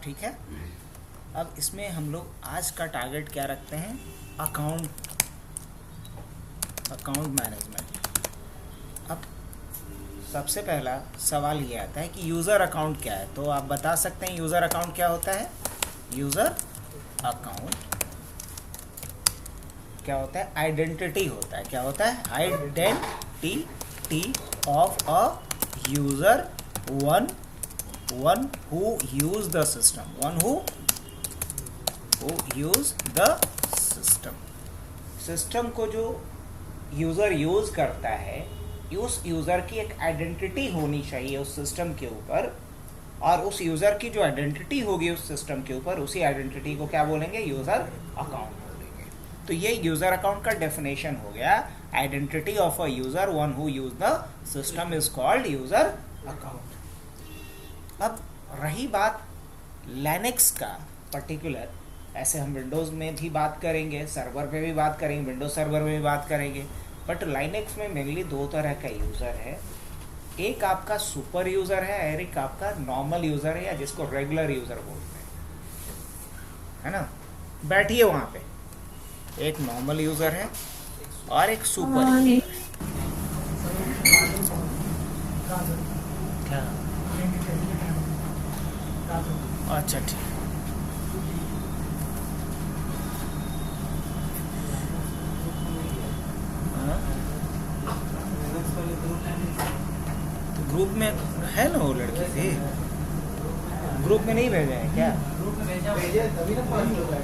ठीक है। अब इसमें हम लोग आज का टारगेट क्या रखते हैं, अकाउंट मैनेजमेंट। अब सबसे पहला सवाल ये आता है कि यूज़र अकाउंट क्या है। तो आप बता सकते हैं यूज़र अकाउंट क्या होता है। यूज़र अकाउंट क्या होता है, आइडेंटिटी होता है। क्या होता है, identity of a user, one who use the system, one who use the system. System को जो यूज़र यूज़ करता है, उस यूज़र की एक आइडेंटिटी होनी चाहिए उस सिस्टम के ऊपर, और उस यूज़र की जो आइडेंटिटी होगी उस सिस्टम के ऊपर, उसी आइडेंटिटी को क्या बोलेंगे, यूज़र अकाउंट बोलेंगे। तो ये यूज़र अकाउंट का डेफिनेशन हो गया, identity of a user, one who use the system is called user account. अब रही बात लिनक्स का पर्टिकुलर, ऐसे हम विंडोज़ में भी बात करेंगे, सर्वर पे भी बात करेंगे, विंडोज सर्वर में भी बात करेंगे, बट लाइनेक्स में मेनली दो तरह का यूज़र है। एक आपका सुपर यूज़र है और एक आपका नॉर्मल यूज़र है, या जिसको रेगुलर यूज़र बोलते हैं, है ना। बैठिए वहाँ पे, एक नॉर्मल यूज़र है और एक सुपर यूज़र है। क्या? अच्छा ठीक। ग्रुप में है ना, वो लड़की थी, ग्रुप में नहीं भेजा है क्या?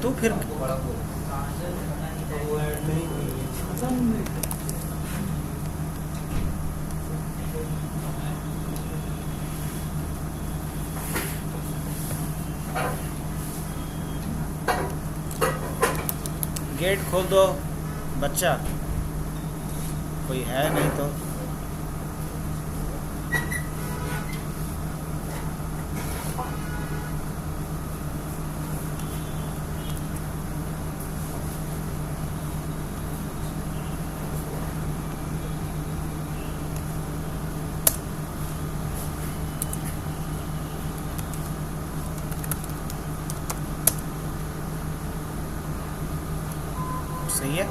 तो फिर गेट खोल दो बच्चा, कोई है नहीं तो। सही है।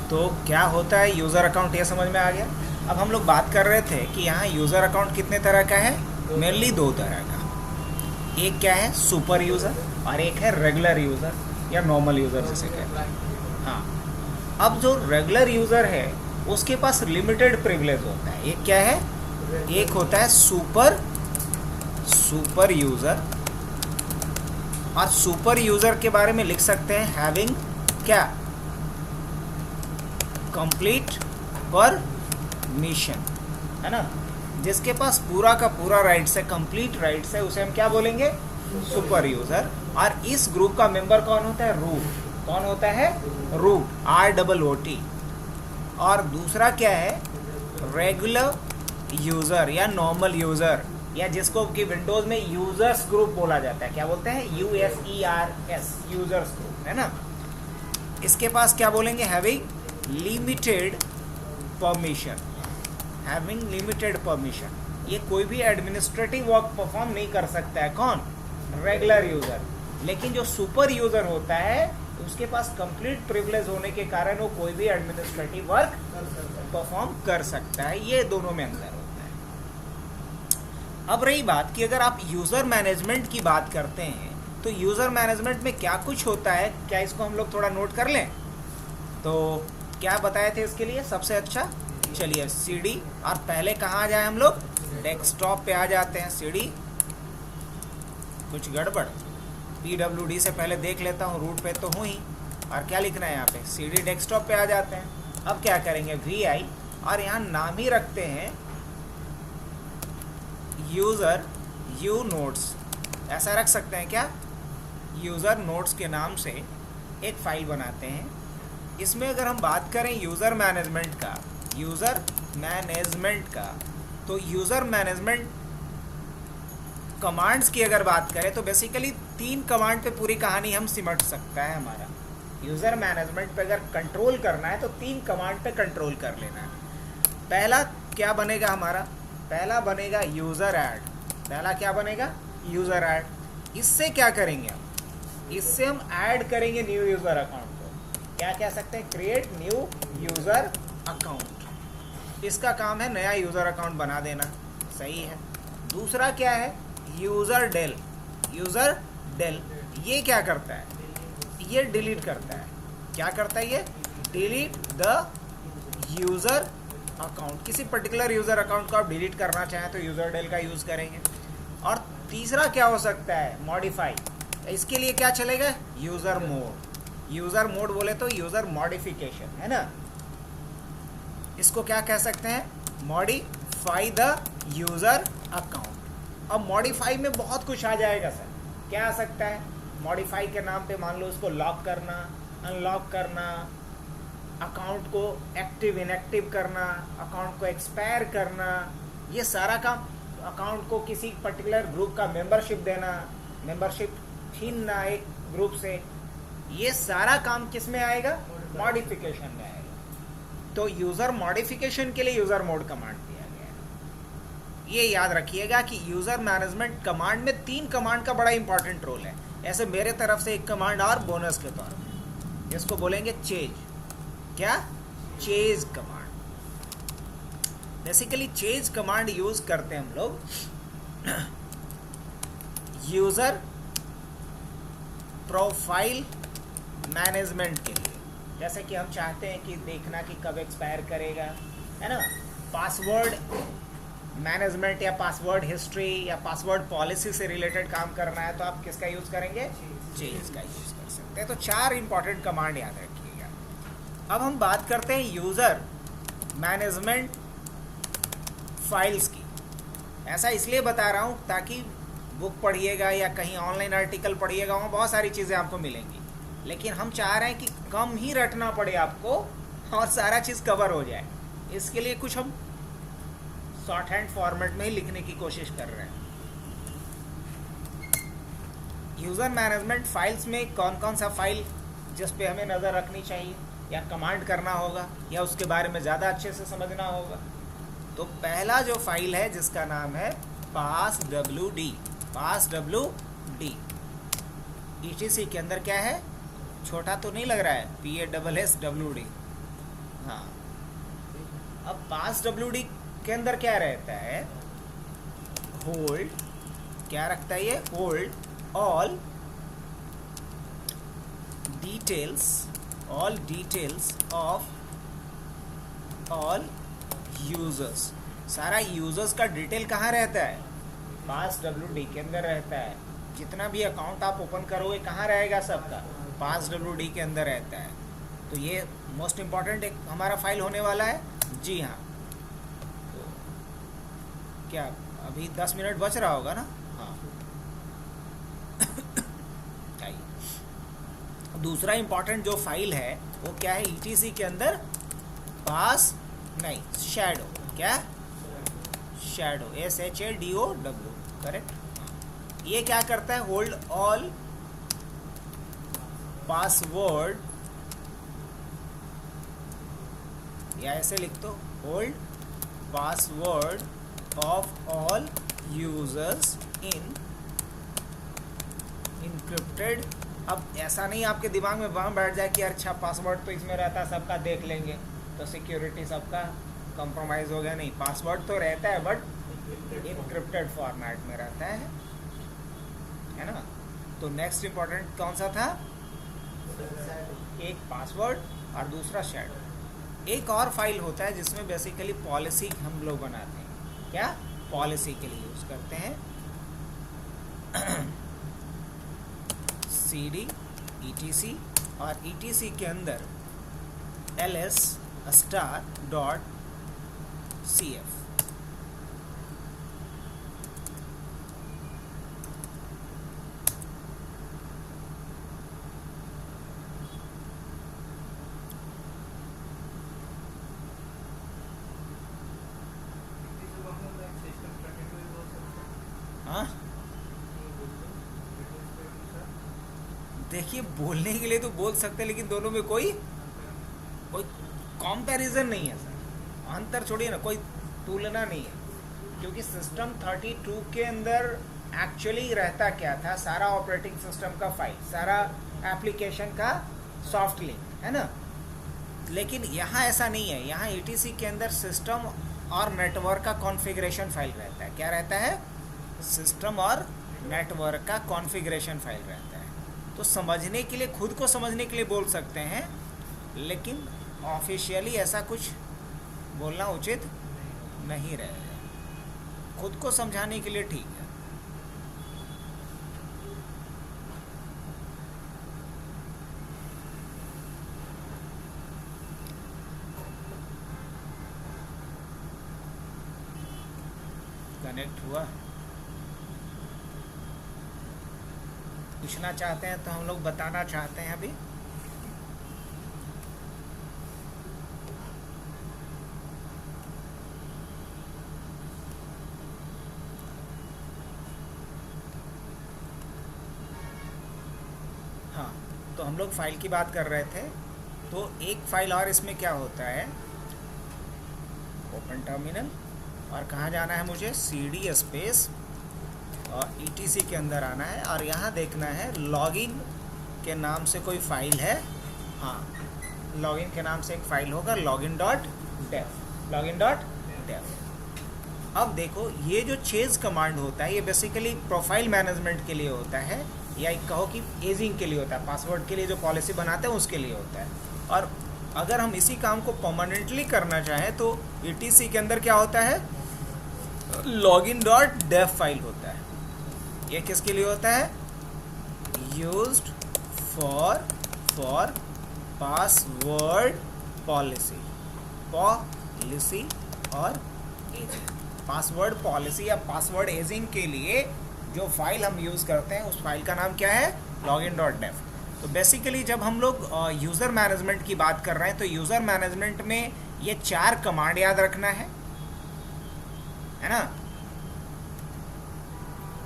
तो क्या होता है यूज़र अकाउंट, ये समझ में आ गया। अब हम लोग बात कर रहे थे कि यहाँ यूज़र अकाउंट कितने तरह का है, मेनली दो तरह का। एक क्या है, सुपर यूज़र, और एक है रेगुलर यूज़र या नॉर्मल यूज़र जिसे कहते हैं। हाँ, अब जो रेगुलर यूज़र है उसके पास लिमिटेड प्रिविलेज होता है। एक क्या है, एक होता है सुपर यूज़र, और सुपर यूज़र के बारे में लिख सकते हैं हैविंग क्या, कंप्लीट परमिशन, है ना। जिसके पास पूरा का पूरा राइट्स है, कंप्लीट राइट्स है, उसे हम क्या बोलेंगे, सुपर यूजर। और इस ग्रुप का मेंबर कौन होता है, रूट। कौन होता है, रूट, ROOT। और दूसरा क्या है, रेगुलर यूजर या नॉर्मल यूजर, या जिसको कि विंडोज में यूजर्स ग्रुप बोला जाता है। क्या बोलते हैं, USERS, यूजर्स ग्रुप, है ना। इसके पास क्या बोलेंगे, having limited permission, having limited permission. ये कोई भी एडमिनिस्ट्रेटिव वर्क परफॉर्म नहीं कर सकता है, कौन, रेगुलर यूजर। लेकिन जो सुपर यूजर होता है उसके पास कंप्लीट प्रिविलेज होने के कारण वो कोई भी एडमिनिस्ट्रेटिव वर्क परफॉर्म कर सकता है। ये दोनों में अंतर होता है। अब रही बात कि अगर आप यूजर मैनेजमेंट की बात करते हैं तो यूजर मैनेजमेंट में क्या कुछ होता है, क्या इसको हम लोग थोड़ा नोट कर लें। तो क्या बताए थे इसके लिए सबसे अच्छा, चलिए CD, और पहले कहाँ आ जाए हम लोग, डेस्कटॉप पे आ जाते हैं। CD कुछ गड़बड़, PWD से पहले देख लेता हूँ, रूट पे तो हूँ ही, और क्या लिखना है यहाँ पे, CD डेस्कटॉप पे आ जाते हैं। अब क्या करेंगे, VI, और यहाँ नाम ही रखते हैं यूज़र यू नोट्स, ऐसा रख सकते हैं क्या, यूज़र नोट्स के नाम से एक फाइल बनाते हैं। इसमें अगर हम बात करें यूज़र मैनेजमेंट का, तो यूज़र मैनेजमेंट कमांड्स की अगर बात करें तो बेसिकली 3 कमांड पे पूरी कहानी हम सिमट सकता है हमारा। यूज़र मैनेजमेंट पे अगर कंट्रोल करना है तो 3 कमांड पे कंट्रोल कर लेना है। पहला क्या बनेगा हमारा, पहला बनेगा यूज़र ऐड। पहला क्या बनेगा, यूज़र ऐड। इससे क्या करेंगे हम, इससे हम ऐड करेंगे न्यू यूजर अकाउंट को। क्या कह सकते हैं, क्रिएट न्यू यूजर अकाउंट। इसका काम है नया यूजर अकाउंट बना देना, सही है। दूसरा क्या है, यूजर डेल। यूजर डेल ये क्या करता है, ये डिलीट करता है। क्या करता है ये, डिलीट द यूजर अकाउंट। किसी पर्टिकुलर यूजर अकाउंट को आप डिलीट करना चाहें तो यूजर डेल का यूज करेंगे। और तीसरा क्या हो सकता है, मॉडिफाई। इसके लिए क्या चलेगा, यूजर मोड। यूजर मोड बोले तो यूजर मॉडिफिकेशन है ना, इसको क्या कह सकते हैं, मॉडिफाई द यूजर अकाउंट। अब मॉडिफाई में बहुत कुछ आ जाएगा सर। क्या आ सकता है, मॉडिफाई के नाम पे मान लो उसको लॉक करना, अनलॉक करना, अकाउंट को एक्टिव इनएक्टिव करना, अकाउंट को एक्सपायर करना, ये सारा काम। अकाउंट को किसी पर्टिकुलर ग्रुप का मेंबरशिप देना, मेंबरशिप छीनना एक ग्रुप से, ये सारा काम किस में आएगा, मॉडिफिकेशन में आएगा। तो यूजर मॉडिफिकेशन के लिए यूजर मोड कमांड दिया गया है। ये याद रखिएगा कि यूजर मैनेजमेंट कमांड में 3 कमांड का बड़ा इंपॉर्टेंट रोल है। ऐसे मेरे तरफ से एक कमांड और बोनस के तौर पर, इसको बोलेंगे चेज। क्या, chase command. Basically chase command use करते हैं हम लोग यूजर प्रोफाइल मैनेजमेंट के लिए। जैसे कि हम चाहते हैं कि देखना कि कब एक्सपायर करेगा, है ना। पासवर्ड मैनेजमेंट या पासवर्ड हिस्ट्री या पासवर्ड पॉलिसी से रिलेटेड काम करना है तो आप किसका यूज करेंगे, चेज का यूज कर सकते हैं। तो 4 इंपॉर्टेंट कमांड याद रखिएगा। अब हम बात करते हैं यूजर मैनेजमेंट फाइल्स की। ऐसा इसलिए बता रहा हूँ ताकि बुक पढ़िएगा या कहीं ऑनलाइन आर्टिकल पढ़िएगा, वहाँ बहुत सारी चीज़ें आपको मिलेंगी, लेकिन हम चाह रहे हैं कि कम ही रटना पड़े आपको और सारा चीज़ कवर हो जाए। इसके लिए कुछ हम शॉर्ट हैंड फॉर्मेट में ही लिखने की कोशिश कर रहे हैं। यूज़र मैनेजमेंट फाइल्स में कौन कौन सा फाइल जिस पे हमें नज़र रखनी चाहिए या कमांड करना होगा या उसके बारे में ज़्यादा अच्छे से समझना होगा। तो पहला जो फाइल है जिसका नाम है passwd। passwd ETC के अंदर क्या है, छोटा तो नहीं लग रहा है, PASSWD। हाँ, अब passwd के अंदर क्या रहता है, होल्ड, क्या रखता है ये, hold all details of all users. सारा यूजर्स का डिटेल कहाँ रहता है, passwd के अंदर रहता है। जितना भी अकाउंट आप ओपन करोगे कहाँ रहेगा सबका, passwd के अंदर रहता है। तो ये मोस्ट इम्पॉर्टेंट एक हमारा फाइल होने वाला है। जी हाँ, तो क्या अभी 10 मिनट बच रहा होगा ना। हाँ दूसरा इम्पॉर्टेंट जो फाइल है वो क्या है, ETC के अंदर शैडो, क्या, शैडो SHADOW, करेक्ट। ये क्या करता है, होल्ड ऑल पासवर्ड, या ऐसे लिख दो, hold password of all users in encrypted. अब ऐसा नहीं आपके दिमाग में वहाँ बैठ जाए कि अच्छा पासवर्ड तो इसमें रहता है, सबका देख लेंगे तो सिक्योरिटी सबका कंप्रोमाइज़ हो गया। नहीं, पासवर्ड तो रहता है बट इनक्रिप्टेड फॉर्मेट में रहता है ना। तो नेक्स्ट इंपॉर्टेंट कौन सा था, एक पासवर्ड और दूसरा शैडो। एक और फाइल होता है जिसमें बेसिकली पॉलिसी हम लोग बनाते हैं, क्या, पॉलिसी के लिए यूज़ करते हैं CD ETC, और ETC के अंदर ls*.cf। हाँ, देखिए बोलने के लिए तो बोल सकते हैं, लेकिन दोनों में कोई कंपैरिजन नहीं है सर, अंतर छोड़िए ना, कोई तुलना नहीं है। क्योंकि सिस्टम 32 के अंदर एक्चुअली रहता क्या था, सारा ऑपरेटिंग सिस्टम का फाइल, सारा एप्लीकेशन का सॉफ्ट लिंक है ना। लेकिन यहाँ ऐसा नहीं है, यहाँ ETC के अंदर सिस्टम और नेटवर्क का कॉन्फ़िगरेशन फाइल रहता है। क्या रहता है? सिस्टम और नेटवर्क का कॉन्फ़िगरेशन फाइल रहता है। तो समझने के लिए, खुद को समझने के लिए बोल सकते हैं, लेकिन ऑफिशियली ऐसा कुछ बोलना उचित नहीं रहेगा। खुद को समझाने के लिए ठीक है। कनेक्ट हुआ? पूछना चाहते हैं तो हम लोग बताना चाहते हैं अभी। हाँ, तो हम लोग फाइल की बात कर रहे थे। तो एक फाइल और इसमें क्या होता है, ओपन टर्मिनल, और कहाँ जाना है मुझे, CD स्पेस और ETC के अंदर आना है, और यहाँ देखना है लॉगिन के नाम से कोई फाइल है। हाँ, लॉगिन के नाम से एक फाइल होगा, login.dev, login.dev। अब देखो, ये जो चेज कमांड होता है, ये बेसिकली प्रोफाइल मैनेजमेंट के लिए होता है, या एक कहो कि एजिंग के लिए होता है, पासवर्ड के लिए जो पॉलिसी बनाते हैं उसके लिए होता है। और अगर हम इसी काम को परमानेंटली करना चाहें तो ETC के अंदर क्या होता है, login.dev फाइल होता है। ये किसके लिए होता है? यूज्ड फॉर पासवर्ड पॉलिसी और एजिंग। पासवर्ड पॉलिसी या पासवर्ड एजिंग के लिए जो फाइल हम यूज़ करते हैं, उस फाइल का नाम क्या है, login.dev। तो बेसिकली जब हम लोग यूज़र मैनेजमेंट की बात कर रहे हैं, तो यूज़र मैनेजमेंट में ये 4 कमांड याद रखना है ना,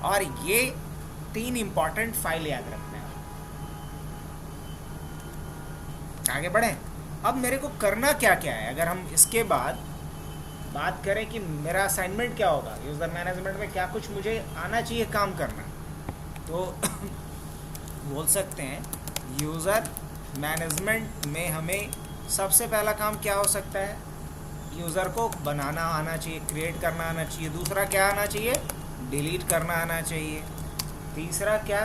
और ये 3 इंपॉर्टेंट फाइल याद रखना है। आगे बढ़ें। अब मेरे को करना क्या क्या है, अगर हम इसके बाद बात करें कि मेरा असाइनमेंट क्या होगा, यूज़र मैनेजमेंट में क्या कुछ मुझे आना चाहिए काम करना, तो बोल सकते हैं यूज़र मैनेजमेंट में हमें सबसे पहला काम क्या हो सकता है, यूज़र को बनाना आना चाहिए, क्रिएट करना आना चाहिए। दूसरा क्या आना चाहिए, डिलीट करना आना चाहिए। तीसरा क्या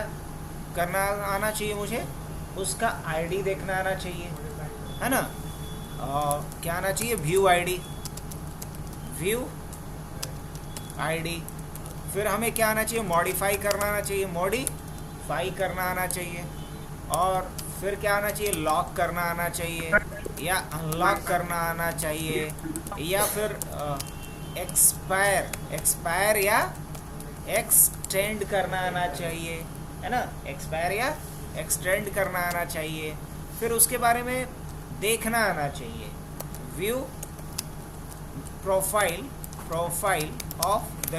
करना आना चाहिए मुझे, उसका आईडी देखना आना चाहिए, है ना। क्या आना चाहिए, व्यू आईडी। फिर हमें क्या आना चाहिए, मॉडिफाई करना आना चाहिए। और फिर क्या आना चाहिए, लॉक करना आना चाहिए, या अनलॉक करना आना चाहिए, या फिर एक्सपायर या एक्सटेंड करना आना चाहिए, है ना। एक्सपायर या एक्सटेंड करना आना चाहिए। फिर उसके बारे में देखना आना चाहिए, view profile of the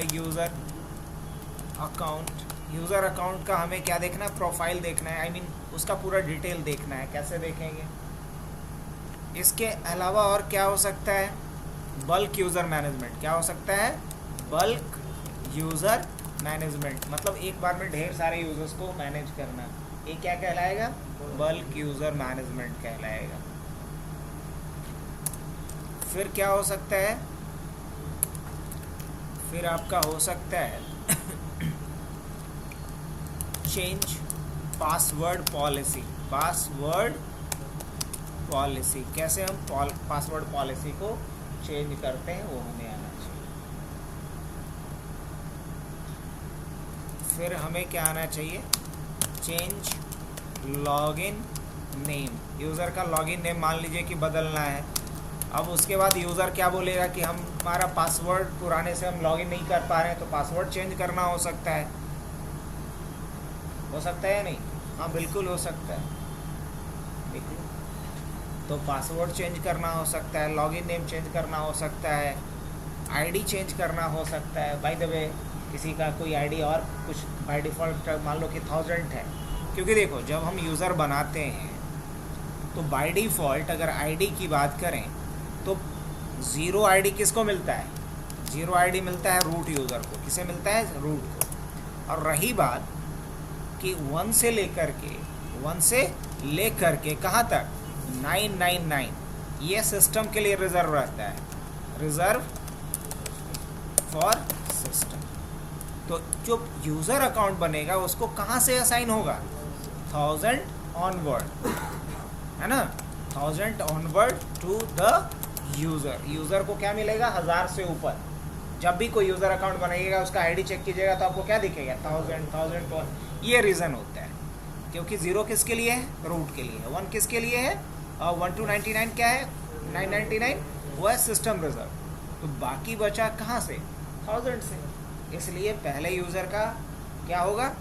user account का हमें क्या देखना है, प्रोफाइल देखना है, I mean, उसका पूरा डिटेल देखना है। कैसे देखेंगे? इसके अलावा और क्या हो सकता है, बल्क यूज़र मैनेजमेंट। क्या हो सकता है, बल्क यूज़र मैनेजमेंट, मतलब एक बार में ढेर सारे यूज़र्स को मैनेज करना, ये क्या कहलाएगा, बल्क यूज़र मैनेजमेंट कहलाएगा। फिर क्या हो सकता है, फिर आपका हो सकता है चेंज पासवर्ड पॉलिसी। कैसे हम पासवर्ड पॉलिसी को चेंज करते हैं, वो हमें आना चाहिए। फिर हमें क्या आना चाहिए, चेंज लॉगिन नेम। यूज़र का लॉगिन नेम मान लीजिए कि बदलना है। अब उसके बाद यूज़र क्या बोलेगा कि हमारा पासवर्ड पुराने से हम लॉगिन नहीं कर पा रहे हैं, तो पासवर्ड चेंज करना हो सकता है या नहीं? हाँ, बिल्कुल हो सकता है। देखिए, तो पासवर्ड चेंज करना हो सकता है, लॉगिन नेम चेंज करना हो सकता है, आईडी चेंज करना हो सकता है। बाय द वे, किसी का कोई आईडी और कुछ बाय डिफ़ॉल्ट मान लो कि 1000 है, क्योंकि देखो जब हम यूज़र बनाते हैं तो बाय डिफ़ॉल्ट अगर आईडी की बात करें तो 0 आईडी किसको मिलता है, 0 आईडी मिलता है रूट यूज़र को। किसे मिलता है, रूट को। और रही बात कि 1 से लेकर के कहाँ तक 999, ये सिस्टम के लिए रिजर्व रहता है, रिजर्व फॉर सिस्टम। तो जो यूज़र अकाउंट बनेगा उसको कहाँ से असाइन होगा, 1000 ऑनवर्ड, है ना, 1000 ऑनवर्ड टू द यूज़र को क्या मिलेगा, 1000 से ऊपर। जब भी कोई यूज़र अकाउंट बनाइएगा उसका आईडी चेक कीजिएगा तो आपको क्या दिखेगा, 1000। ये रीज़न होता है क्योंकि 0 किसके लिए है, रूट के लिए है, 1 किसके लिए है, और 1 to 99 क्या है, 999, वो है सिस्टम रिजर्व। तो बाकी बचा कहाँ से, 1000 से, इसलिए पहले यूज़र का क्या होगा।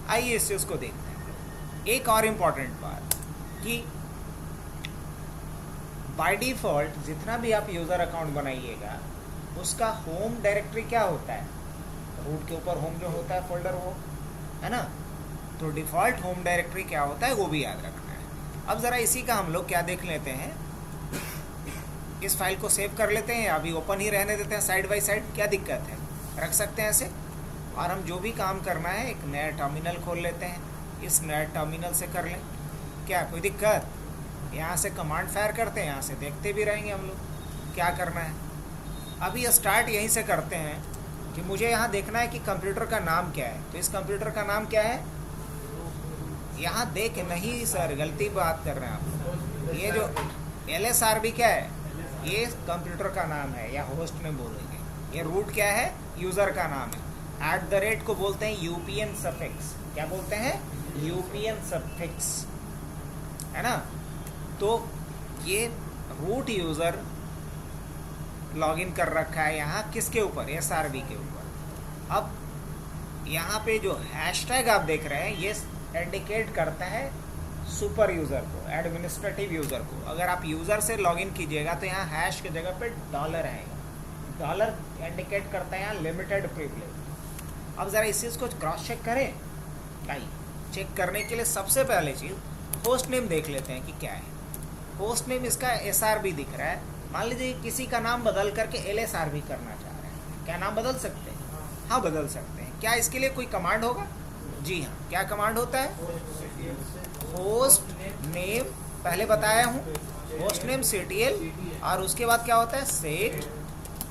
आइए इस चीज़ को देखते हैं। एक और इम्पॉर्टेंट बात कि बाय डिफ़ॉल्ट जितना भी आप यूज़र अकाउंट बनाइएगा उसका होम डायरेक्टरी क्या होता है, रूट के ऊपर होम जो होता है फोल्डर, वो है ना। तो डिफ़ॉल्ट होम डायरेक्टरी क्या होता है वो भी याद रखना है। अब ज़रा इसी का हम लोग क्या देख लेते हैं, इस फाइल को सेव कर लेते हैं, अभी ओपन ही रहने देते हैं साइड बाय साइड, क्या दिक्कत है, रख सकते हैं ऐसे। और हम जो भी काम करना है एक नया टर्मिनल खोल लेते हैं, इस नया टर्मिनल से कर लें, क्या कोई दिक्कत। यहाँ से कमांड फायर करते हैं, यहाँ से देखते भी रहेंगे हम लोग क्या करना है। अभी स्टार्ट यहीं से करते हैं कि मुझे यहाँ देखना है कि कंप्यूटर का नाम क्या है। तो इस कंप्यूटर का नाम क्या है, यहाँ देख नहीं सर, गलती बात कर रहे हैं आप। ये जो LSRB क्या है, ये कंप्यूटर का नाम है या होस्ट में बोलेंगे। ये रूट क्या है, यूज़र का नाम है। @ को बोलते हैं यूपीएन सफिक्स, क्या बोलते हैं, यूपीएन सफिक्स, है ना। तो ये रूट यूज़र लॉगिन कर रखा है यहाँ किसके ऊपर, SRB के ऊपर। अब यहाँ पे जो हैशटैग आप देख रहे हैं ये इंडिकेट करता है सुपर यूज़र को, एडमिनिस्ट्रेटिव यूज़र को। अगर आप यूज़र से लॉगिन कीजिएगा तो यहाँ हैश के जगह पे डॉलर आएगा, डॉलर इंडिकेट करता है यहाँ लिमिटेड प्रिविलेज। अब ज़रा इस चीज़ को क्रॉस चेक करें। आइए चेक करने के लिए सबसे पहले चीज़ होस्ट नेम देख लेते हैं कि क्या है। होस्ट नेम इसका SRB दिख रहा है। मान लीजिए किसी का नाम बदल करके LSRB करना चाह रहे हैं, क्या नाम बदल सकते हैं, हाँ बदल सकते हैं। क्या इसके लिए कोई कमांड होगा, जी हाँ, क्या कमांड होता है, होस्ट नेम, पहले बताया हूँ, होस्ट नेम CTL, और उसके बाद क्या होता है सेट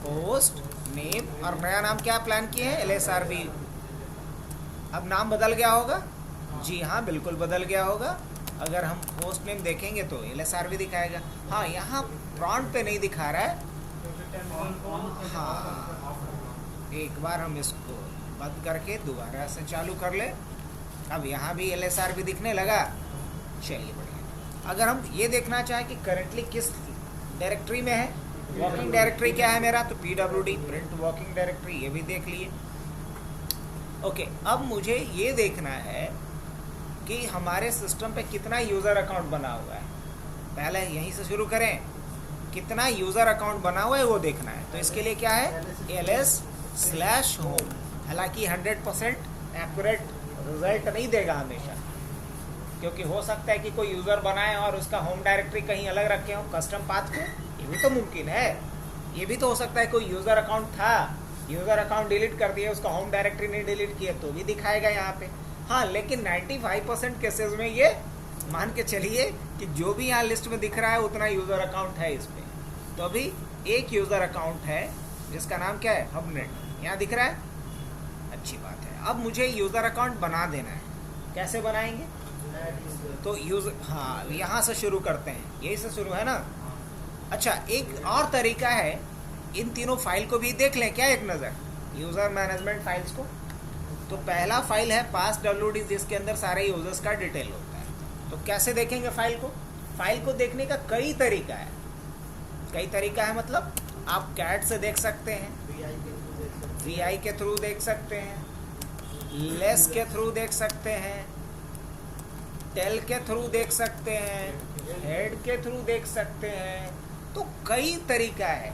होस्ट नेम, और नया नाम क्या प्लान किए हैं, LSRB। अब नाम बदल गया होगा, जी हाँ बिल्कुल बदल गया होगा। अगर हम होस्ट नेम देखेंगे तो LSRB दिखाएगा। हाँ यहाँ प्रॉम्प्ट पे नहीं दिखा रहा है, हाँ एक बार हम इसको बंद करके दोबारा से चालू कर ले। अब यहाँ भी LSRB दिखने लगा, चलिए बढ़िया। अगर हम ये देखना चाहें कि करेंटली किस डायरेक्टरी में है, वर्किंग डायरेक्टरी क्या है मेरा, तो PWD प्रिंट वर्किंग डायरेक्टरी, ये भी देख लिए। ओके, अब मुझे ये देखना है कि हमारे सिस्टम पे कितना यूज़र अकाउंट बना हुआ है। पहले यहीं से शुरू करें, कितना यूज़र अकाउंट बना हुआ है वो देखना है। तो इसके लिए क्या है, ls/home। हालांकि 100% एक्यूरेट रिजल्ट नहीं देगा हमेशा, क्योंकि हो सकता है कि कोई यूज़र बनाए और उसका होम डायरेक्टरी कहीं अलग रखे हो कस्टम पाथ को, ये भी तो मुमकिन है। ये भी तो हो सकता है कोई यूज़र अकाउंट था, यूज़र अकाउंट डिलीट कर दिया, उसका होम डायरेक्टरी नहीं डिलीट किया तो भी दिखाएगा यहाँ पे। हाँ लेकिन 95% केसेस में ये मान के चलिए कि जो भी यहाँ लिस्ट में दिख रहा है उतना यूज़र अकाउंट है इस पर। तो अभी एक यूज़र अकाउंट है जिसका नाम क्या है, हबनेट, यहाँ दिख रहा है, अच्छी बात है। अब मुझे यूज़र अकाउंट बना देना है, कैसे बनाएंगे, तो हाँ यहाँ से शुरू करते हैं, यही से शुरू है ना। अच्छा एक और तरीका है, इन तीनों फाइल को भी देख लें क्या एक नज़र, यूज़र मैनेजमेंट फाइल्स को। तो पहला फाइल है passwd, जिसके अंदर सारे यूजर्स का डिटेल होता है। तो कैसे देखेंगे फाइल को, फाइल को देखने का कई तरीका है, कई तरीका है मतलब आप कैट से देख सकते हैं, VI के थ्रू देख सकते हैं, लेस के थ्रू देख सकते हैं, टेल के थ्रू देख सकते हैं, हेड के थ्रू देख सकते हैं। तो कई तरीका है,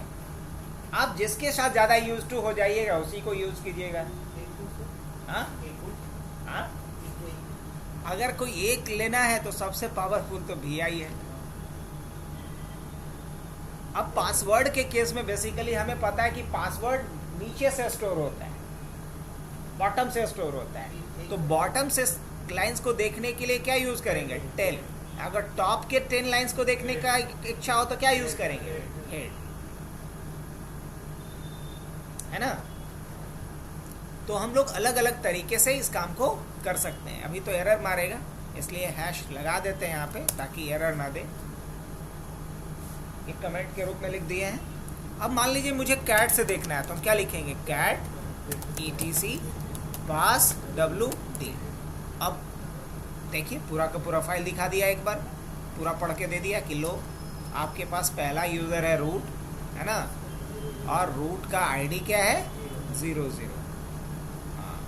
आप जिसके साथ ज़्यादा यूज टू हो जाइएगा उसी को यूज़ कीजिएगा। हाँ हाँ, अगर कोई एक लेना है तो सबसे पावरफुल तो VI है। अब पासवर्ड के केस में बेसिकली हमें पता है कि पासवर्ड नीचे से स्टोर होता है, बॉटम से स्टोर होता है। तो बॉटम से लाइंस को देखने के लिए क्या यूज करेंगे? टेल। अगर टॉप के 10 लाइंस को देखने का इच्छा हो तो क्या यूज करेंगे? हेड, है ना। तो हम लोग अलग अलग तरीके से इस काम को कर सकते हैं। अभी तो एरर मारेगा, इसलिए हैश लगा देते हैं यहाँ पे ताकि एरर ना दे। एक कमेंट के रूप में लिख दिए हैं। अब मान लीजिए मुझे कैट से देखना है तो हम क्या लिखेंगे? कैट etc पास wd। अब देखिए पूरा का पूरा फाइल दिखा दिया, एक बार पूरा पढ़ के दे दिया कि लो आपके पास पहला यूज़र है रूट, है ना, और रूट का आईडी क्या है? 00। हाँ,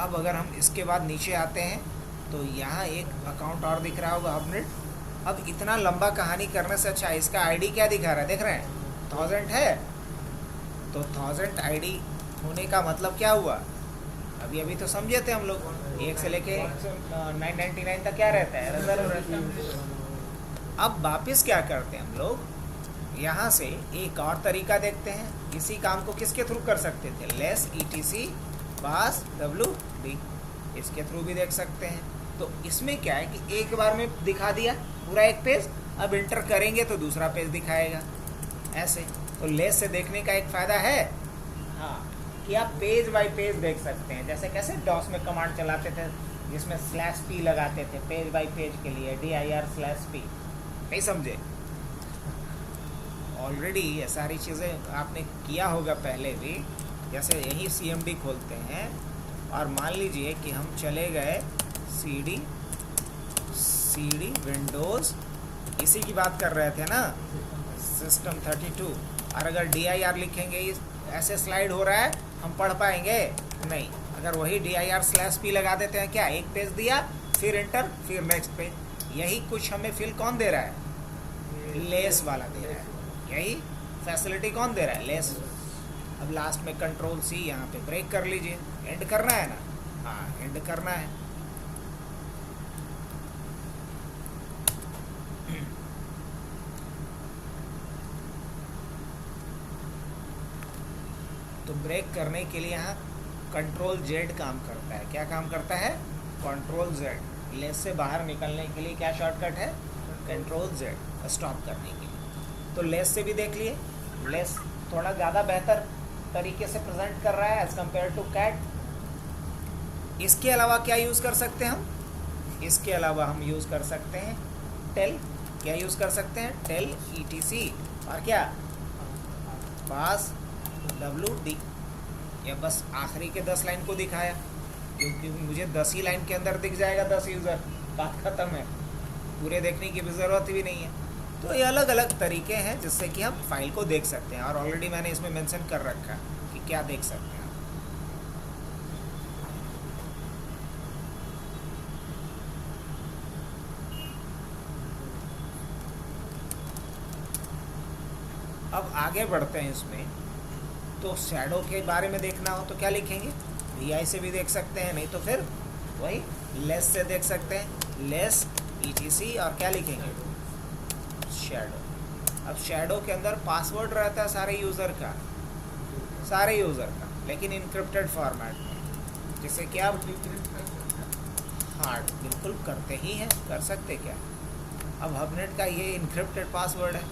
अब अगर हम इसके बाद नीचे आते हैं तो यहाँ एक अकाउंट और दिख रहा होगा, हबनेट। अब इतना लंबा कहानी करने से अच्छा इसका आईडी क्या दिखा रहा है? देख रहे हैं 1000 है, तो 1000 आईडी होने का मतलब क्या हुआ? अभी तो समझे थे हम लोग, 1 से लेके 999 तक क्या रहता है? रिजर्व रहता है। अब वापिस क्या करते हैं हम लोग? यहाँ से एक और तरीका देखते हैं। इसी काम को किसके थ्रू कर सकते थे? लेस etc पास wd, इसके थ्रू भी देख सकते हैं। तो इसमें क्या है कि एक बार में दिखा दिया पूरा एक पेज, अब इंटर करेंगे तो दूसरा पेज दिखाएगा ऐसे। तो लेस से देखने का एक फ़ायदा है, हाँ, कि आप पेज बाय पेज देख सकते हैं। जैसे कैसे डॉस में कमांड चलाते थे जिसमें /p लगाते थे पेज बाय पेज के लिए, dir/p, नहीं समझे? ऑलरेडी ये सारी चीज़ें आपने किया होगा पहले भी। जैसे यही cmd खोलते हैं और मान लीजिए कि हम चले गए cd विंडोज़, इसी की बात कर रहे थे ना, सिस्टम 32। और अगर dir लिखेंगे ऐसे स्लाइड हो रहा है, हम पढ़ पाएंगे? नहीं। अगर वही dir/p लगा देते हैं, क्या एक पेज दिया, फिर इंटर, फिर नेक्स्ट पेज। यही कुछ हमें फिल कौन दे रहा है? लेस वाला दे रहा है। यही फैसिलिटी कौन दे रहा है? लेस। अब लास्ट में कंट्रोल C यहाँ पे ब्रेक कर लीजिए। एंड करना है ना? हाँ, एंड करना है। तो ब्रेक करने के लिए यहाँ कंट्रोल Z काम करता है। क्या काम करता है? Control Z। लेस से बाहर निकलने के लिए क्या शॉर्टकट है? कंट्रोल Z, स्टॉप करने के लिए। तो लेस से भी देख लिए, लेस थोड़ा ज़्यादा बेहतर तरीके से प्रेजेंट कर रहा है एज कम्पेयर टू कैट। इसके अलावा क्या यूज़ कर सकते हैं हम? इसके अलावा हम यूज़ कर सकते हैं टेल। क्या यूज़ कर सकते हैं? टेल etc और क्या? पास wd। या बस आखिरी के 10 लाइन को दिखाया, क्योंकि मुझे 10 ही लाइन के अंदर दिख जाएगा 10 यूज़र, बात ख़त्म है, पूरे देखने की भी ज़रूरत भी नहीं है। तो ये अलग अलग तरीके हैं जिससे कि हम फाइल को देख सकते हैं, और ऑलरेडी मैंने इसमें मेंशन कर रखा है कि क्या देख सकते हैं। अब आगे बढ़ते हैं इसमें। तो शैडो के बारे में देखना हो तो क्या लिखेंगे? vi से भी देख सकते हैं, नहीं तो फिर वही लेस से देख सकते हैं, लेस etc और क्या लिखेंगे? शैडो। अब शैडो के अंदर पासवर्ड रहता है सारे यूज़र का, लेकिन इनक्रिप्टेड फॉर्मेट में, जिससे कि आप हार्ड बिल्कुल करते ही हैं, कर सकते क्या। अब हबनेट का ये इनक्रिप्टेड पासवर्ड है,